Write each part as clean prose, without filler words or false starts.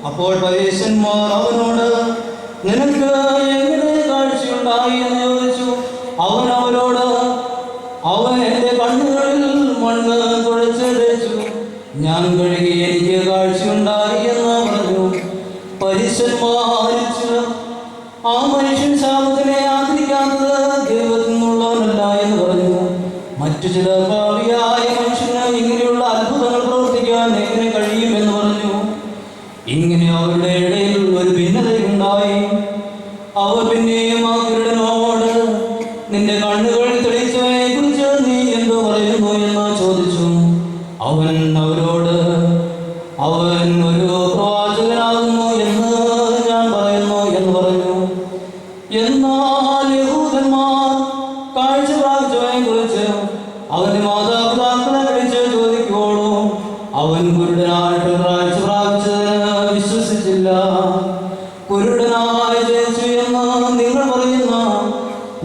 അപ്പോൾ പരീശന്മാർ അവനോട്, നിനക്ക് എങ്ങനെ കാഴ്ചയുണ്ടായി എന്ന് ചോദിച്ചു. അവൻ അവരോട്, അവൻ എൻ്റെ കണ്ണുകളിൽ മണ്ണ് കുഴച്ചടിച്ചു, ഞാൻ കഴുകി എനിക്ക് കാഴ്ചയുണ്ടായി എന്ന് പറഞ്ഞു. പരീശന്മാർ, ആ മനുഷ്യൻ ശാപത്തിനെ ആദരിക്കാത്തത് ദൈവത്തിൽ നിന്നുള്ളവനല്ല എന്ന് പറഞ്ഞു. മറ്റു ചില ഭാവിയായ മനുഷ്യന് ഇങ്ങനെയുള്ള അത്ഭുതങ്ങൾ പ്രവർത്തിക്കാൻ എങ്ങനെ കഴിയും എന്ന് പറഞ്ഞു. ഇങ്ങനെ അവരുടെ ഇടയിൽ ഒരു ഭിന്നതയുണ്ടായി. അവർ പിന്നെയും ആ കുരുടനോട്, നിന്റെ കണ്ണുകൾ തെളിയിച്ചവനെ കുറിച്ച് നീ എന്തു പറയുന്നു എന്ന് ചോദിച്ചു. അവൻ അവരോട്, അവൻ ഒരു പ്രവാചകനാകുന്നു എന്ന് ഞാൻ പറയുന്നു എന്ന് പറഞ്ഞു. എന്നാൽ യഹൂദന്മാർ കാഴ്ച പ്രാപിച്ചവനെ കുറിച്ച് അവന്റെ മാതാപിതാക്കളെ വിളിച്ച് ചോദിക്കുവോളൂ അവൻ കുരുടനായിട്ട് കാഴ്ച പ്രാപിച്ചതിന് വിശ്വസിച്ചില്ല. കുരുടനായി ജനിച്ചു എന്ന് നിങ്ങൾ പറയുന്ന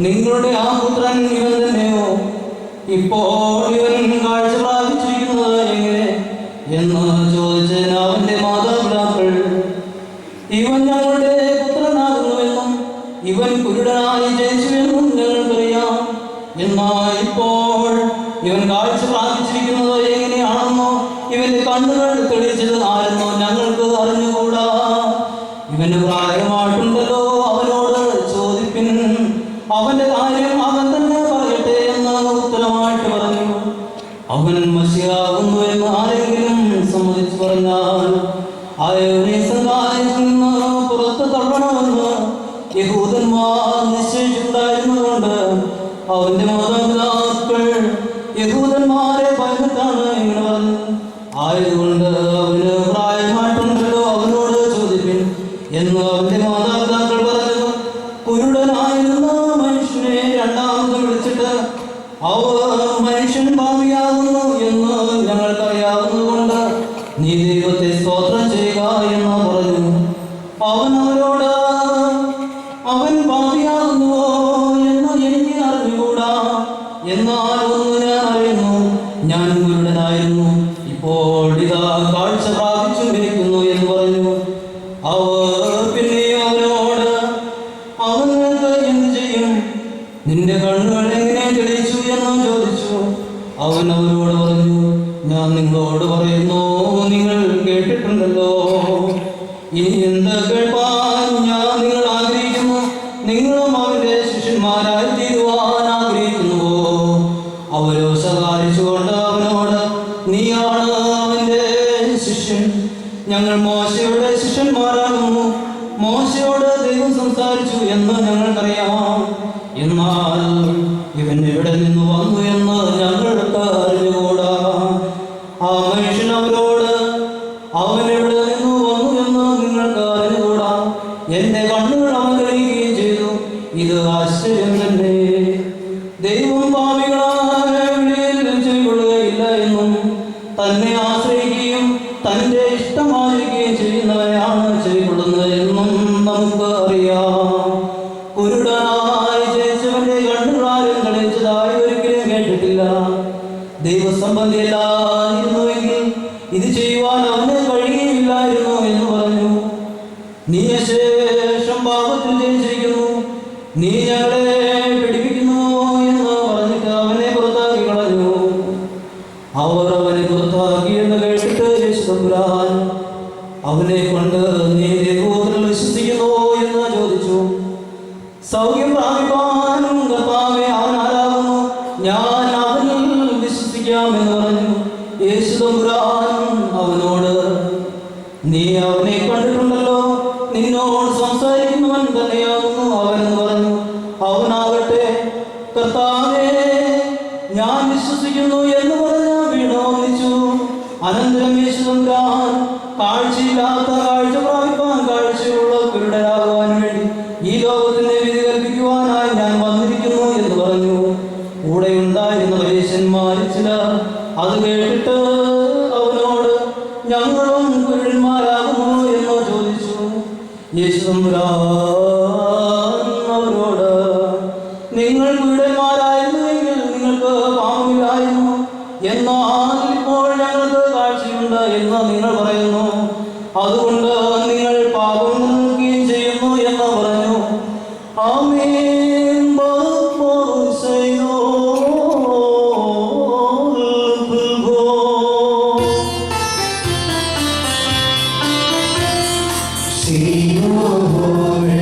നിങ്ങളുടെ ആ പുത്രൻ ഇവൻ തന്നെയോ? ഇപ്പോൾ ഇവൻ കാഴ്ച പ്രാപിച്ചിരിക്കുന്നത് എങ്ങനെ എന്ന് ചോദിച്ചതിന് അവന്റെ മാതാപിതാക്കൾ, ഇവൻ ഞങ്ങളുടെ പുത്രനാകുന്നുവെന്നും ഇവൻ കുരുടനായി ജനിച്ചുവെന്നും ഞങ്ങൾക്കറിയാം. എന്നാൽ ഇപ്പോൾ ഇവൻ കാഴ്ച പ്രാപിച്ചിരിക്കുന്നത് എങ്ങനെയാണെന്നോ ഇവന്റെ കണ്ണുകൾ തെളിയിച്ചത് ആരെന്നോ ഞങ്ങൾക്ക് അറിഞ്ഞുകൂടാ. ഇവന് പ്രായമായിട്ടുണ്ടല്ലോ, അവനോട് ചോദിപ്പിൻ, അവന്റെ കാര്യം അവൻ തന്നെ പറയട്ടെ എന്ന് ഉത്തരമായിട്ട് പറഞ്ഞു. അവൻ മശിയാകുന്നു എന്ന് ആരെങ്കിലും സമ്മതിച്ചു പറഞ്ഞാൽ അവനെ സംഘായത്തിൽ നിന്ന് പുറത്ത് തള്ളണമെന്ന് യഹൂദന്മാർ നിശ്ചയിച്ചിട്ടുണ്ടായിരുന്നതുകൊണ്ട് അവന്റെ മാതാപിതാക്കൾ യഹൂദന്മാരെ ഭയന്നിട്ടാണ് ഇങ്ങനെ പറഞ്ഞു. ആയതുകൊണ്ട് അവന് പ്രായമായിട്ടുണ്ടല്ലോ, അവനോട് ചോദിപ്പിൻ എന്ന് അവന്റെ മാതാപിതാക്കൾ പറഞ്ഞു. കുരുടനായിരുന്ന മനുഷ്യനെ രണ്ടാമത് വിളിച്ചിട്ട്, മനുഷ്യൻ ഭാവിയാകുന്നു എന്ന് ഞങ്ങൾക്കറിയാവുന്നതുകൊണ്ട് നീ ദൈവത്തെ സ്തോത്രം ചെയ്യുക എന്ന് പറഞ്ഞു. അവൻ അവരോട്, അവൻ ഭാവിയാകുന്നുവോ എന്ന് എനിക്ക് അറിഞ്ഞുകൂടാ. എന്നാൽ ഒന്ന് ഞാൻ അറിയുന്നു, ഞാൻ കുരുടനായിരുന്നു, ഇപ്പോൾ ഇതാ കാഴ്ച പ്രാപിച്ചുകൊണ്ടിരിക്കുന്നു എന്ന് പറഞ്ഞു. അവർ പിന്നെയും അവനോട്, അവൻ നിനക്ക് എന്ത് ചെയ്യും? നിന്റെ കണ്ണുകൾ എങ്ങനെ തെളിയിച്ചു എന്ന് ചോദിച്ചു. അവൻ അവരോട് പറഞ്ഞു, ഞാൻ നിങ്ങളോട് പറയുന്നു, നിങ്ങൾ കേട്ടിട്ടുണ്ടല്ലോ. ഇനി എന്ത് കേൾപ്പാൻ ഞാൻ നിങ്ങൾ ആഗ്രഹിക്കുന്നു? നിങ്ങളും അവന്റെ ശിഷ്യന്മാരായി തീരുവാൻ ആഗ്രഹിക്കുന്നുവോ? അവരോ ശകാരിച്ചുകൊണ്ട് അവനോട്, നീയാണ് അവന്റെ ശിഷ്യൻ, ഞങ്ങൾ മോശയുടെ ശിഷ്യന്മാരാകുന്നു. മോശയോട് ദൈവം സംസാരിച്ചു എന്ന് ഞങ്ങൾക്കറിയാം. എന്നാൽ ഇവൻ എവിടെ നിന്ന് വന്നു എന്ന് ഞങ്ങൾക്ക് അറിഞ്ഞുകൂടാ. ആ മനുഷ്യൻ അവരോട്, അവൻ എവിടെ നിന്ന് വന്നു എന്ന് നിങ്ങൾക്ക് അറിഞ്ഞുകൂടാ. എന്റെ കണ്ണുകൾ അവൻ കഴിയുകയും ചെയ്തു. ഇത് ആശ്ചര്യം തന്നെ. ദൈവം പാപികളായ ചെയ്കൊള്ളുകയില്ല എന്നും തന്നെ ആശ്രയിക്കുകയും തന്റെ ഇഷ്ടം ആചരിക്കുകയും ചെയ്യുന്നവരെയാണ് ചെയ്കൊള്ളുന്നത് എന്നും നമുക്ക് അറിയാം. കുരുടനായി ജനിച്ചവന്റെ കണ്ണുകളാരും കളിച്ചതായി ഒരിക്കലും കേട്ടിട്ടില്ല. ദൈവസംബന്ധിയല്ലായിരുന്നുവെങ്കിൽ ഇത് ചെയ്യുവാൻ അവന് കഴിയുകയില്ലായിരുന്നു എന്ന് പറഞ്ഞു. നീ ശേഷം പാപത്തിൽ ജനിച്ചിരിക്കുന്നു, നീ ഞങ്ങളെ പിടിപ്പിക്കുന്നു എന്ന് പറഞ്ഞിട്ട് അവനെ പുറത്താക്കി കളഞ്ഞു. അവർ അവനെ പുറത്താക്കി എന്ന് കേട്ടിട്ട് യേശുതമ്പുരാൻ അവനെ കൊണ്ട്, നീ ദൈവത്തിൽ വിശ്വസിക്കുന്നു എന്ന് ചോദിച്ചു. സൗഖ്യം പ്രാപിപ്പാനും കർത്താവേ അവൻ ആരാകുന്നു, ഞാൻ അവനിൽ വിശ്വസിക്കാമെന്ന് പറഞ്ഞു. യേശുതമ്പുരാൻ അവനോട്, നീ അവനെ കണ്ടിട്ടുണ്ടല്ലോ, നിന്നോട് സംസാരിക്കുന്നവൻ തന്നെയാകുന്നു അവനെന്ന് പറഞ്ഞു. അവനാകട്ടെ, കർത്താവേ ഞാൻ വിശ്വസിക്കുന്നു എന്ന് പറഞ്ഞ് വീണോന്നിച്ചു. അനന്തരം യേശുതമ്പുരാൻ, കാഴ്ചയില്ലാത്ത കാഴ്ച പ്രാപിപ്പാൻ കാഴ്ചയുള്ള കുരുടരാകുവാൻ വേണ്ടി ഈ ലോകത്തിന്റെ വിധി കൽപ്പിക്കുവാനായി ഞാൻ വന്നിരിക്കുന്നു എന്ന് പറഞ്ഞു. കൂടെ ഉണ്ടായിരുന്ന പരീശന്മാരിൽ ചിലർ അത് കേട്ടിട്ട് അവനോട്, ഞങ്ങളും കുരുടന്മാരാകുന്നു എന്ന് ചോദിച്ചു. യേശുതമ്പുരാൻ അവരോട്, നിങ്ങൾ കുരുടന്മാരായിരുന്നുവെങ്കിൽ നിങ്ങൾക്ക് പാപമില്ലായിരുന്നു. എന്നാൽ ഇപ്പോൾ ഞങ്ങൾക്ക് കാഴ്ചയുണ്ട് എന്ന് നിങ്ങൾ പറയുന്നു. അതുകൊണ്ട് നിങ്ങൾ സീയോനിൽ